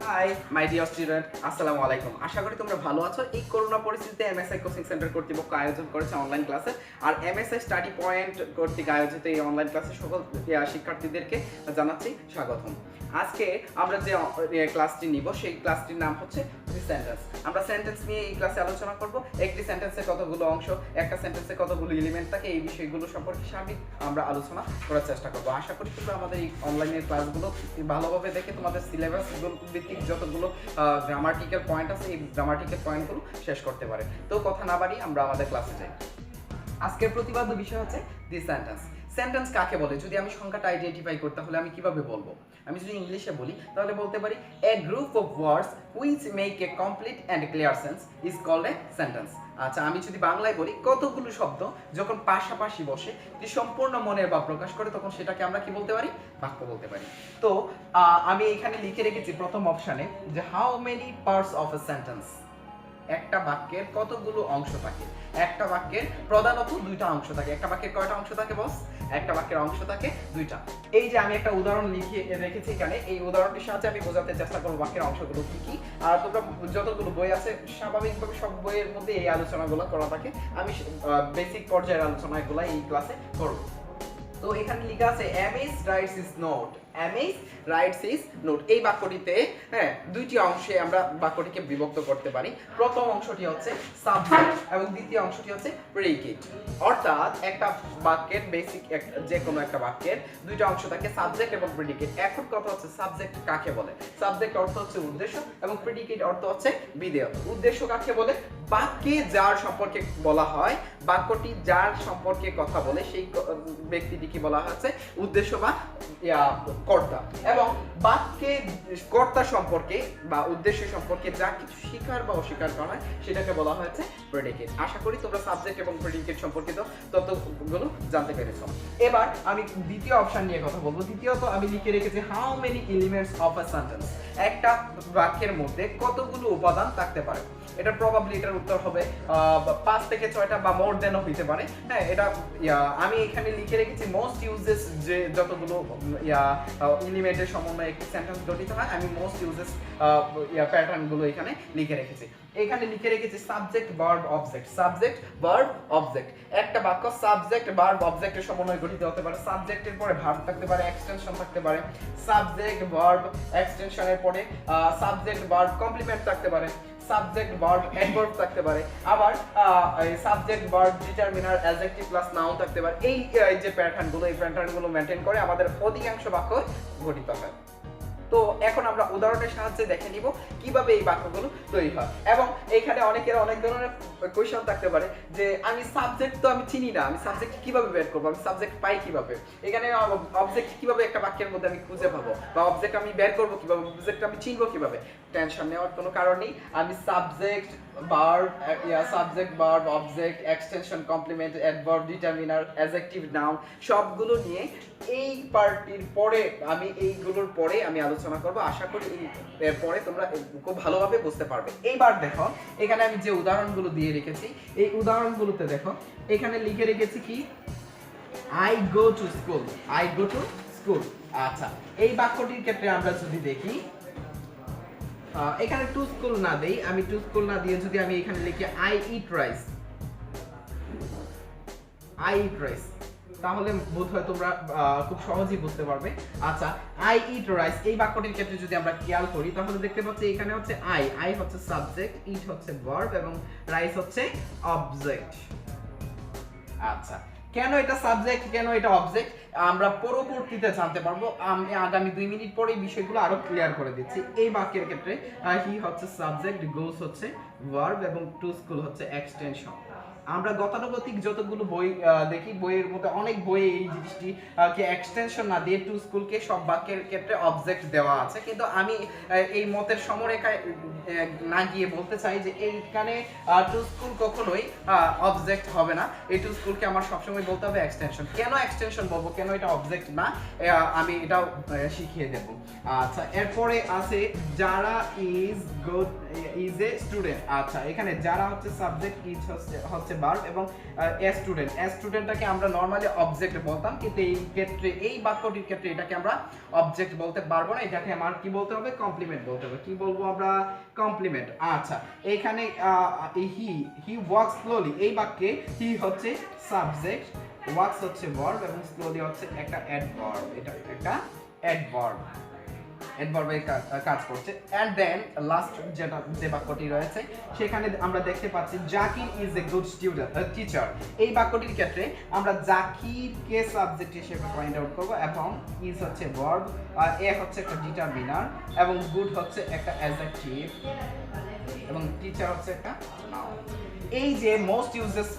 Hi my dear student, আসসালামু আলাইকুম। আশা করি তোমরা ভালো আছো। এই করোনা পরিস্থিতিতে এমএসআই কোচিং সেন্টার কর্তৃপক্ষ আয়োজন করেছে অনলাইন ক্লাসে, আর এমএসআই স্টাডি পয়েন্ট কর্তৃক আয়োজিত এই অনলাইন ক্লাসে সকল শিক্ষার্থীদেরকে জানাচ্ছি স্বাগতম। আজকে আমরা যে ক্লাসটি নিব সেই ক্লাসটির নাম হচ্ছে সেন্টেন্স। আমরা সেন্টেন্স নিয়ে এই ক্লাসে আলোচনা করব। একটি সেন্টেন্সে কতগুলো অংশ, একটা সেন্টেন্সে কতগুলো এলিমেন্ট থাকে, এই বিষয়গুলো সম্পর্কে সার্বিক আমরা আলোচনা করার চেষ্টা করব। আশা করি তোমরা আমাদের এই অনলাইনের ক্লাসগুলো ভালোভাবে দেখে তোমাদের সিলেবাস ভিত্তিক যতগুলো গ্রামাটিক্যাল পয়েন্ট আছে এই গ্রামাটিক্যাল পয়েন্টগুলো শেষ করতে পারে। তো কথা না বাড়িয়ে আমরা আমাদের ক্লাসে যাই। আজকের প্রতিপাদ্য বিষয় হচ্ছে দি সেন্টেন্স। সেন্টেন্স কাকে বলে? যদি আমি সংখ্যাটা আইডেন্টিফাই করতে হলে আমি কিভাবে বলবো? আমি যদি ইংলিশে বলি তাহলে বলতে পারি a group of words which make a complete and clear sense is called a sentence. আচ্ছা, আমি যদি বাংলায় বলি কতগুলো শব্দ যখন পাশাপাশি বসে যে সম্পূর্ণ মনের ভাব প্রকাশ করে তখন সেটাকে আমরা কি বলতে পারি? বাক্য বলতে পারি। তো আমি এখানে লিখে রেখেছি প্রথম অপশানে যে how many parts of a sentence. একটা বাক্যের কতগুলো অংশ থাকে? একটা বাক্যের প্রধানত দুইটা অংশ থাকে। একটা বাক্যের কয়টা অংশ থাকে বস? একটা বাক্যের অংশ থাকে দুইটা। এই যে আমি একটা উদাহরণ লিখে রেখেছি এখানে, এই উদাহরণটির সাহায্যে আমি বোঝাতে চেষ্টা করব বাক্যের অংশগুলো কি কি। আর তোমরা যতগুলো বই আছে স্বাভাবিকভাবে সব বইয়ের মধ্যে এই আলোচনাগুলো করা থাকে। আমি বেসিক পর্যায়ের আলোচনাগুলো এই ক্লাসে করব। তো এখানে লেখা আছে MS rights is note. MS rights is note. এই বাক্যটিতে দুইটি অংশে আমরা বাক্যটিকে বিভক্ত করতে পারি। প্রথম অংশটি হচ্ছে সাবজেক্ট এবং দ্বিতীয় অংশটি হচ্ছে প্রেডিকেট। অর্থাৎ একটা বাক্যের বেসিক যে কোনো একটা বাক্যের দুইটা অংশ থাকে, সাবজেক্ট এবং প্রেডিকেট। এখন কথা হচ্ছে সাবজেক্ট কাকে বলে? সাবজেক্ট অর্থ হচ্ছে উদ্দেশ্য এবং প্রেডিকেট অর্থ হচ্ছে বিধেয়। উদ্দেশ্য কাকে বলে? বাক্যে যার সম্পর্কে বলা হয়, বাক্যটি যার সম্পর্কে কথা বলে সেই ব্যক্তিটিকে বলা হচ্ছে উদ্দেশ্য বা কর্তা। এবং বাক্যে কর্তা সম্পর্কে বা উদ্দেশ্য সম্পর্কে যা কিছু স্বীকার বা অস্বীকার করা হয় সেটাকে বলা হয়েছে প্রেডিকেট। আশা করি তোমরা সাবজেক্ট এবং প্রেডিকেট সম্পর্কিত তথ্যগুলো জানতে পেরেছো। এবার আমি দ্বিতীয় অপশন নিয়ে কথা বলবো। দ্বিতীয়ত আমি লিখে রেখেছি how many elements of a sentence. একটা বাক্যের মধ্যে কতগুলো উপাদান থাকতে পারে? এটা প্রবাবলি এটার উত্তর হবে 5 থেকে 6টা বা মোর দেনও হইতে পারে। হ্যাঁ, এটা আমি এখানে লিখে রেখেছি মোস্ট ইউজেস যে যতগুলো এলিমেন্টের সমন্বয়ে একটি সেন্টেন্স গঠিত হয়, আমি মোস্ট ইউজেস প্যাটার্নগুলো এখানে লিখে রেখেছি। এখানে লিখে রেখেছি subject verb object. Subject verb object. একটা বাক্য সাবজেক্ট ভার্ব অবজেক্টের সমন্বয়ে গঠিত হতে পারে। সাবজেক্টের পরে ভার্ব থাকতে পারে, এক্সটেনশন থাকতে পারে। সাবজেক্ট ভার্ব এক্সটেনশনের পরে সাবজেক্ট ভার্ব কমপ্লিমেন্ট থাকতে পারে। সাবজেক্ট ভার্ব অ্যাডভার্ব থাকতে পারে। আবার subject verb determiner adjective plus noun থাকতে পারে। এই যে প্যাটার্নগুলো, এই প্যাটার্নগুলো মেইনটেইন করে আমাদের অধিকাংশ বাক্য গঠিত হয়। তো এখন আমরা উদাহরণের সাহায্যে দেখে নিব কিভাবে এই বাক্যগুলো তৈরি হয়। এবং এইখানে অনেকের অনেক ধরনের কোয়েশ্চন থাকতে পারে যে আমি সাবজেক্ট তো আমি চিনি না, আমি সাবজেক্ট কিভাবে বের করব, আমি সাবজেক্ট পাই কিভাবে, এখানে অবজেক্ট কিভাবে একটা বাক্যের মধ্যে আমি খুঁজে পাবো, বা অবজেক্ট আমি বের করব কিভাবে, অবজেক্ট আমি চিনবো কিভাবে? টেনশন নেওয়ার কোনো কারণ নেই। আমি subject verb object extension complement adverb determiner adjective noun সবগুলো নিয়ে এই পার্টির পরে আমি এইগুলোর পরে আমি আলোচনা করব। আশা করি এরপরে তোমরা খুব ভালোভাবে বুঝতে পারবে। এইবার দেখো এখানে আমি যে উদাহরণগুলো দিয়ে রেখেছি, এই উদাহরণগুলোতে দেখো এখানে লিখে রেখেছি কি I go to school. I go to school. আচ্ছা, এই বাক্যটির ক্ষেত্রে আমরা যদি দেখি এখানে টু স্কুল না দেই, আমি টু স্কুল না দিয়ে যদি আমি এখানে লিখি I eat rice, I eat rice, তাহলে বোধহয় তোমরা খুব সহজেই বুঝতে পারবে। আচ্ছা, আই ইট রাইস এই বাক্যটির ক্ষেত্রে যদি আমরা খেয়াল করি তাহলে দেখতে পাচ্ছি এখানে হচ্ছে আই হচ্ছে সাবজেক্ট, ইট হচ্ছে ভার্ব এবং রাইস হচ্ছে অবজেক্ট। আচ্ছা, কেন এটা সাবজেক্ট, কেন এটা অবজেক্ট আমরা পরবর্তীতে জানতে পারবো। আমি আগামী 2 মিনিট পরে এই বিষয়গুলো আরো ক্লিয়ার করে দিচ্ছি। এই বাক্যের ক্ষেত্রে হি হচ্ছে সাবজেক্ট, গোস হচ্ছে ভার্ব এবং টু স্কুল হচ্ছে এক্সটেনশন। আমরা গতানুগতিক যতগুলো বই দেখি, বইয়ের মধ্যে অনেক বই এই জিনিসটি কে এক্সটেনশন না দিয়ে টু স্কুলকে সব বাক্যের ক্ষেত্রে অবজেক্ট দেওয়া আছে। কিন্তু আমি এই মতের সমরেখায় না গিয়ে বলতে চাই যে এইখানে টু স্কুল কখনোই অবজেক্ট হবে না। এই টু স্কুলকে আমার সবসময় বলতে হবে এক্সটেনশন। কেন এক্সটেনশন বলবো, কেন এটা অবজেক্ট না, আমি এটাও শিখিয়ে দেব। আচ্ছা, এরপরে আছে যারা ইজ এ স্টুডেন্ট। আচ্ছা, এখানে যারা হচ্ছে সাবজেক্ট, ইজ হচ্ছে হচ্ছে ভার্ব এবং এ স্টুডেন্টটাকে আমরা নরমালি অবজেক্ট বলতাম, কিন্তু এই ক্ষেত্রে এই বাক্যটির ক্ষেত্রে এটাকে আমরা অবজেক্ট বলতে পারবো না, এটাকে আমার কি বলতে হবে, কমপ্লিমেন্ট বলতে হবে। কি বলবো আমরা, কমপ্লিমেন্ট। আচ্ছা, এইখানে হি ওয়াক্স স্লোলি, এই বাক্যে হি হচ্ছে সাবজেক্ট, ওয়াক্স হচ্ছে ভার্ব এবং স্লোলি হচ্ছে একটা অ্যাডভার্ব, এটা একটা অ্যাডভার্ব, অ্যাডভার্বে কাজ করছে। এন্ড দেন লাস্ট যেটা যে বাক্যটি রয়েছে সেখানে আমরা দেখতে পাচ্ছি Zakir is a good student teacher. এই বাক্যটির ক্ষেত্রে আমরা জাকিরকে সাবজেক্ট হিসেবে পয়েন্ট আউট করব এবং ইজ হচ্ছে ভার্ব, এ হচ্ছে একটা ডিটারমিনার এবং গুড হচ্ছে একটা অ্যাডজেক্টিভ এবং টিচার হচ্ছে একটা নাউন। এই যে মোস্ট ইউজেস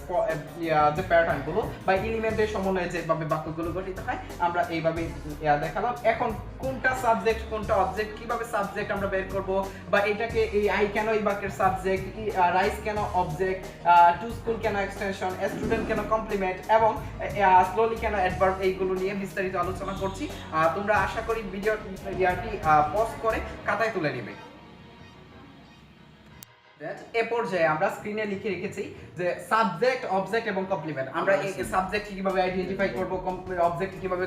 যে প্যাটার্নগুলো বা এলিমেন্টের সমন্বয়ে যেভাবে বাক্যগুলো গঠিত হয় আমরা এইভাবে দেখালাম। এখন কোনটা সাবজেক্ট কোনটা অবজেক্ট, কিভাবে সাবজেক্ট আমরা বের করব, বা এটাকে এই আই কেন এই বাক্যের সাবজেক্ট, রাইস কেন অবজেক্ট, টু স্কুল কেন এক্সটেনশন, স্টুডেন্ট কেন কমপ্লিমেন্ট এবং স্লোলি কেন অ্যাডভার্ব, এইগুলো নিয়ে বিস্তারিত আলোচনা করছি। তোমরা আশা করি ভিডিওটি পজ করে খাতায় তুলে নেবে। এ পর্যায়ে আমরা স্ক্রিনে লিখে রেখেছি যে সাবজেক্ট, অবজেক্ট এবং কমপ্লিমেন্ট। আমরা এই সাবজেক্ট কিভাবে আইডেন্টিফাই করব, অবজেক্ট কিভাবে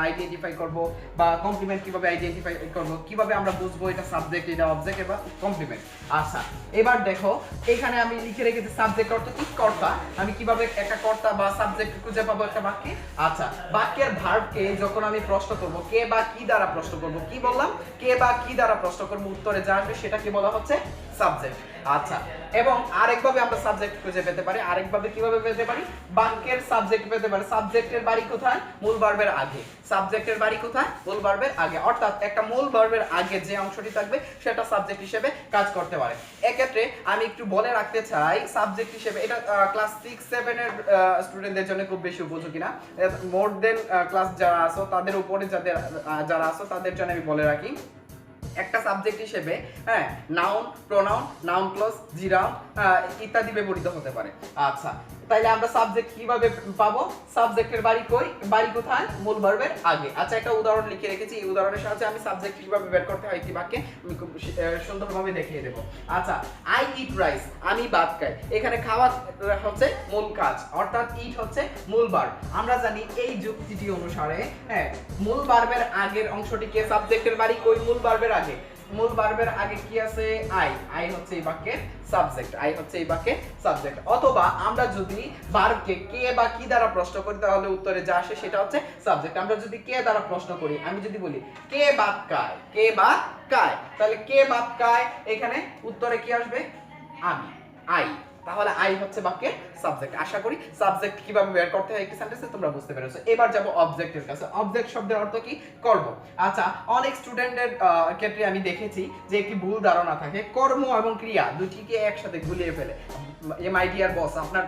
আইডেন্টিফাই করব, বা কমপ্লিমেন্ট কিভাবে আইডেন্টিফাই করব, কিভাবে আমরা বুঝবো এটা সাবজেক্ট এটা অবজেক্ট এবং কমপ্লিমেন্ট। আচ্ছা, এবার দেখো এখানে আমি লিখে রেখেছি সাবজেক্ট অর্থ কি, কর্তা। আমি কিভাবে একটা কর্তা বা সাবজেক্ট খুঁজে পাবো একটা বাক্যে। আচ্ছা, বাক্যের ভার্বকে যখন আমি প্রশ্ন করব, কে বা কি দ্বারা প্রশ্ন করব, কি বললাম, কে বা কি দ্বারা প্রশ্ন করব, উত্তরে যা আসবে সেটাকে বলা হচ্ছে সাবজেক্ট। আচ্ছা, এবং আরেকভাবে আমরা সাবজেক্ট খুঁজে পেতে পারি, আরেকভাবে কিভাবে পেতে পারি, বাক্যের সাবজেক্ট পেতে পারি। সাবজেক্টের বাড়ি কোথায়, মূল ভার্বের আগে। সাবজেক্টের বাড়ি কোথায়, মূল ভার্বের আগে, অর্থাৎ একটা মূল ভার্বের আগে যে অংশটি থাকবে সেটা সাবজেক্ট হিসেবে কাজ করতে পারে। এক্ষেত্রে আমি একটু বলে রাখতে চাই সাবজেক্ট হিসেবে এটা ক্লাস 6-7 এর স্টুডেন্টদের জন্য খুব বেশি উপযোগী না, মোর দেন ক্লাস যারা আছো তাদের উপরে যারা আছো তাদের জন্য আমি বলে রাখি একটা সাবজেক্ট হিসেবে নাউন, প্রোনাউন, নাউন ক্লজ, জিরাউন ইত্যাদি ব্যবহৃত হতে পারে। আচ্ছা, তাইলে আমরা সাবজেক্ট কিভাবে পাবো, সাবজেক্টের বাড়ি কই, বাড়ি কোথায়, মূল ভার্বের আগে। আচ্ছা, একটা উদাহরণ লিখে রেখেছি, এই উদাহরণের সাহায্যে আমি সাবজেক্ট কিভাবে বের করতে হয় একটি বাক্যে আমি খুব সুন্দরভাবে দেখিয়ে দেব। আচ্ছা, আই ইট রাইস, আমি ভাত খাই। এখানে খাওয়া হচ্ছে মূল কাজ, অর্থাৎ ইট হচ্ছে মূল ভার্ব। আমরা জানি এই যুক্তিটি অনুসারে মূল ভার্বের আগের অংশটিকে সাবজেক্টের বাড়ি কই, মূল ভার্বের আগে। মূল ভার্বের আগে কি আছে, আই হচ্ছে এই বাক্যের সাবজেক্ট, আই হচ্ছে এই বাক্যের সাবজেক্ট। অথবা আমরা যদি ভার্বকে কে বা কি দ্বারা প্রশ্ন করি তাহলে উত্তরে যা আসে সেটা হচ্ছে সাবজেক্ট। আমরা যদি কে দ্বারা প্রশ্ন করি, আমি যদি বলি কে ভাত খায়, কে ভাত খায়, তাহলে কে ভাত খায়, এখানে উত্তরে কি আসবে, আমি, আই। তাহলে আই হচ্ছে বাক্যের সাবজেক্ট। আশা করি সাবজেক্ট কিভাবে বের করতে হয় একটি সেন্টেন্সে তোমরা বুঝতে পেরেছো। এবার যাব অবজেক্টের কাছে। অবজেক্ট শব্দের অর্থ কি, কর্ম। আচ্ছা, অনেক স্টুডেন্টের ক্ষেত্রে আমি দেখেছি যে একটি ভুল ধারণা থাকে, কর্ম এবং ক্রিয়া দুটিকে একসাথে গুলিয়ে ফেলে। মাই ডিয়ার বস, আপনার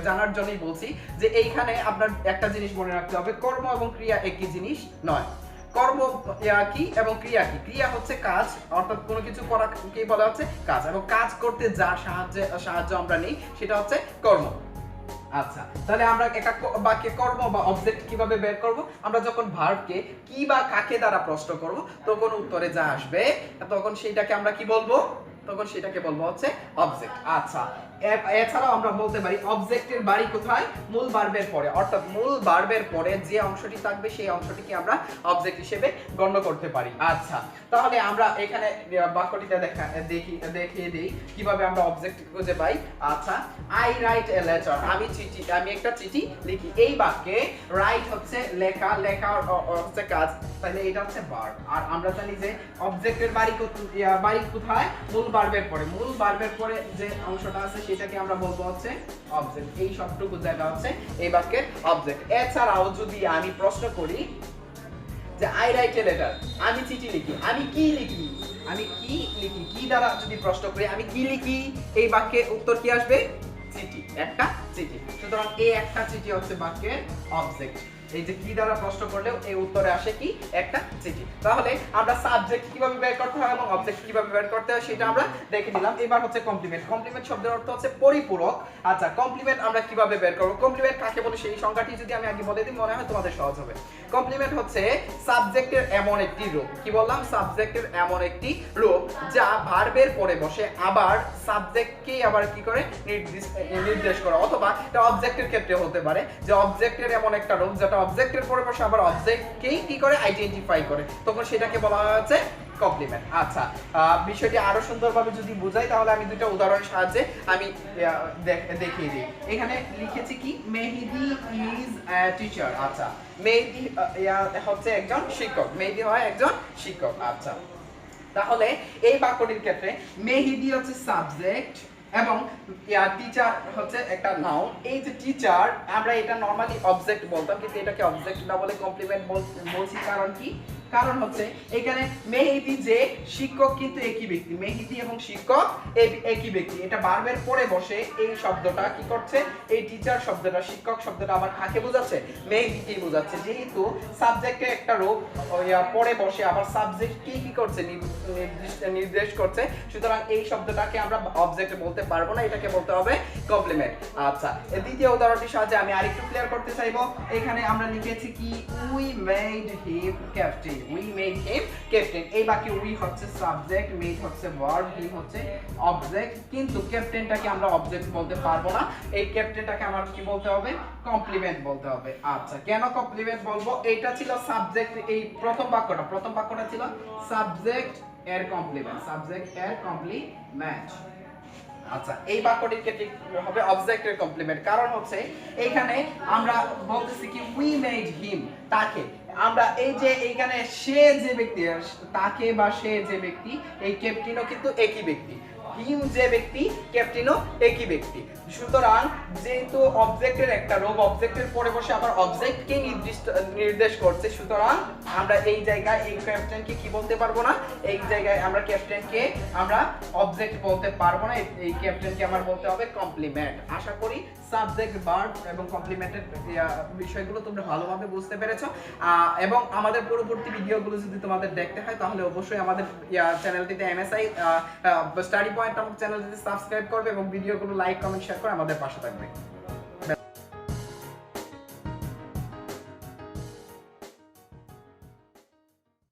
জানার জন্যই বলছি যে এইখানে আপনার একটা জিনিস মনে রাখতে হবে, কর্ম এবং ক্রিয়া একই জিনিস নয়। কর্ম কি এবং ক্রিয়া কি, ক্রিয়া হচ্ছে কাজ, অর্থাৎ কোনো কিছু করা কি বলা হচ্ছে কাজ, এবং কাজ করতে যা সাহায্য আমরা নেই সেটা হচ্ছে কর্ম। আচ্ছা, তাহলে আমরা একটা বাক্যে কর্ম বা অবজেক্ট কিভাবে বের করব, আমরা যখন ভার্বকে কি বা কাকে দ্বারা প্রশ্ন করব তখন উত্তরে যা আসবে তখন সেইটাকে আমরা কি বলবো, তখন সেটাকে বলবো হচ্ছে অবজেক্ট। আচ্ছা, এছাড়াও আমরা বলতে পারি অবজেক্টের বাড়ি কোথায়, মূল ভার্বের পরে, অর্থাৎ মূল ভার্বের পরে যে অংশটি থাকবে সেই অংশটিকে আমরা অবজেক্ট হিসেবে গণ্য করতে পারি। আচ্ছা, তাহলে আমরা এখানে বাক্যটিতে দেখিয়ে দিই কিভাবে আমরা অবজেক্ট খুঁজে পাই। আচ্ছা, আই রাইট এ লেটার, আমি একটা চিঠি লিখি। এই বাক্যে রাইট হচ্ছে লেখা, লেখা হচ্ছে কাজ, তাহলে এটা হচ্ছে ভার্ব। আর আমরা জানি যে অবজেক্টের বাড়ি কোথায়, মূল ভার্বের পরে। মূল ভার্বের পরে যে অংশটা আছে সেটাকে আমরা বলবো হচ্ছে অবজেক্ট। এই সবটুকু জায়গা হচ্ছে এই বাক্যের অবজেক্ট। এছাড়াও যদি আমি প্রশ্ন করি যে আই রাইট এ লেটার, আমি চিঠি লিখি, আমি কি লিখি, আমি কি লিখি, কি দ্বারা যদি প্রশ্ন করি আমি কি লিখি, এই বাক্যের উত্তর কি আসবে, চিঠি, একটা চিঠি। সুতরাং এই একটা চিঠি হচ্ছে বাক্যের অবজেক্ট। এই যে কি দ্বারা প্রশ্ন করলেও এই উত্তরে আসে কি একটা চিঠি। তাহলে আমরা সাবজেক্ট কিভাবে বের করতে হয় এবং অবজেক্ট কিভাবে বের করতে হয় সেটা আমরা দেখে নিলাম। এবার হচ্ছে কমপ্লিমেন্ট। কমপ্লিমেন্ট শব্দের অর্থ হচ্ছে পরিপূরক। আচ্ছা, কমপ্লিমেন্ট আমরা কিভাবে বের করব? কমপ্লিমেন্ট কাকে বলে সেই সংজ্ঞাটি যদি আমি আগে বলে দিই মনে হয় তোমাদের সহজ হবে। কমপ্লিমেন্ট হচ্ছে সাবজেক্টের এমন একটি রূপ, কি বললাম, সাবজেক্টের এমন একটি রূপ যা ভার্বের পরে বসে আবার সাবজেক্টকেই আবার কি করে নির্দেশ করে, অথবা এটা অবজেক্টের ক্ষেত্রে হতে পারে যে অবজেক্টের এমন একটা রূপ যেটা অবজেক্টের পরে বসে আবার অবজেক্টকেই কি করে আইডেন্টিফাই করে, তখন সেটাকে বলা হচ্ছে কমপ্লিমেন্ট। আচ্ছা, বিষয়টি আরো সুন্দরভাবে যদি বুঝাই তাহলে আমি দুটো উদাহরণের সাহায্যে আমি দেখিয়ে দিই। এখানে লিখেছি কি, মেহেদি ইজ আ টিচার। আচ্ছা, মেহেদি হচ্ছে একজন শিক্ষক, মেহেদি হয় একজন শিক্ষক। আচ্ছা, তাহলে এই বাক্যটির ক্ষেত্রে মেহেদি হচ্ছে সাবজেক্ট এবং টিচার হচ্ছে একটা নাউন। এই যে টিচার, আমরা এটা নরমালি অবজেক্ট বলতাম, কিন্তু এটাকে অবজেক্ট না বলে কমপ্লিমেন্ট বলছি। কারণ কি? কারণ হচ্ছে এখানে মেহেদি যে শিক্ষক কিন্তু একই ব্যক্তি, মেহেদি এবং শিক্ষক একই ব্যক্তি। এটা ভার্বের পরে বসে এই শব্দটা কি করছে, এই টিচার শব্দটা, শিক্ষক শব্দটা আবার কাকে বোঝাচ্ছে? মেহেদিকেই বোঝাচ্ছে। যেহেতু সাবজেক্টে একটা রূপ পরে বসে আবার সাবজেক্টকেই কি করছে, নির্দেশ করছে, সুতরাং এই শব্দটাকে আমরা অবজেক্ট বলতে পারবো না, এটাকে বলতে হবে কমপ্লিমেন্ট। আচ্ছা, দ্বিতীয় উদাহরণটির সাহায্যে আমি আরেকটু ক্লিয়ার করতে চাইবো। এখানে আমরা লিখেছি কি, we made him captain. We made him captain. এই বাক্যে উই হচ্ছে সাবজেক্ট, মেড হচ্ছে ভার্ব, হিম হচ্ছে অবজেক্ট, কিন্তু ক্যাপ্টেনটাকে আমরা অবজেক্ট বলতে পারবো না। এই ক্যাপ্টেনটাকে আমার কি বলতে হবে? কমপ্লিমেন্ট বলতে হবে। আচ্ছা, কেন কমপ্লিমেন্ট বলবো? এটা ছিল সাবজেক্ট, এই প্রথম বাক্যটা ছিল সাবজেক্ট এর কমপ্লিমেন্ট, সাবজেক্ট এর কমপ্লিমেন্ট। আচ্ছা, এই বাক্যটির ক্ষেত্রে হবে অবজেক্টের কমপ্লিমেন্ট। কারণ হচ্ছে এখানে আমরা বলতেছি কি, উই মেড হিম, তাকে। আমরা এই যে এইখানে সে যে ব্যক্তি, তাকে বা সে যে ব্যক্তি, এই ক্যাপ্টেনও কিন্তু একই ব্যক্তি, হিম যে ব্যক্তি, ক্যাপ্টেনও একই ব্যক্তি। সুতরাং যেহেতু অবজেক্টের একটা রূপ অবজেক্টের পরে বসে আবার অবজেক্টকে নির্দেশ করছে, সুতরাং আমরা এই জায়গায় এই ক্যাপ্টেনকে কি বলতে পারবো না, এই জায়গায় আমরা ক্যাপ্টেনকে আমরা অবজেক্ট বলতে পারবো না, এই ক্যাপ্টেনকে আমার বলতে হবে কমপ্লিমেন্ট। আশা করি সাবজেক্ট, ভার্ব এবং কমপ্লিমেন্টের বিষয়গুলো তোমরা ভালোভাবে বুঝতে পেরেছো। এবং আমাদের পরবর্তী ভিডিওগুলো যদি তোমাদের দেখতে হয় তাহলে অবশ্যই আমাদের চ্যানেলটিতে এমএসআই স্টাডি পয়েন্ট নামক চ্যানেলটিতে সাবস্ক্রাইব করবে এবং ভিডিওগুলো লাইক, কমেন্ট, শেয়ার করে আমাদের পাশে থাকবে।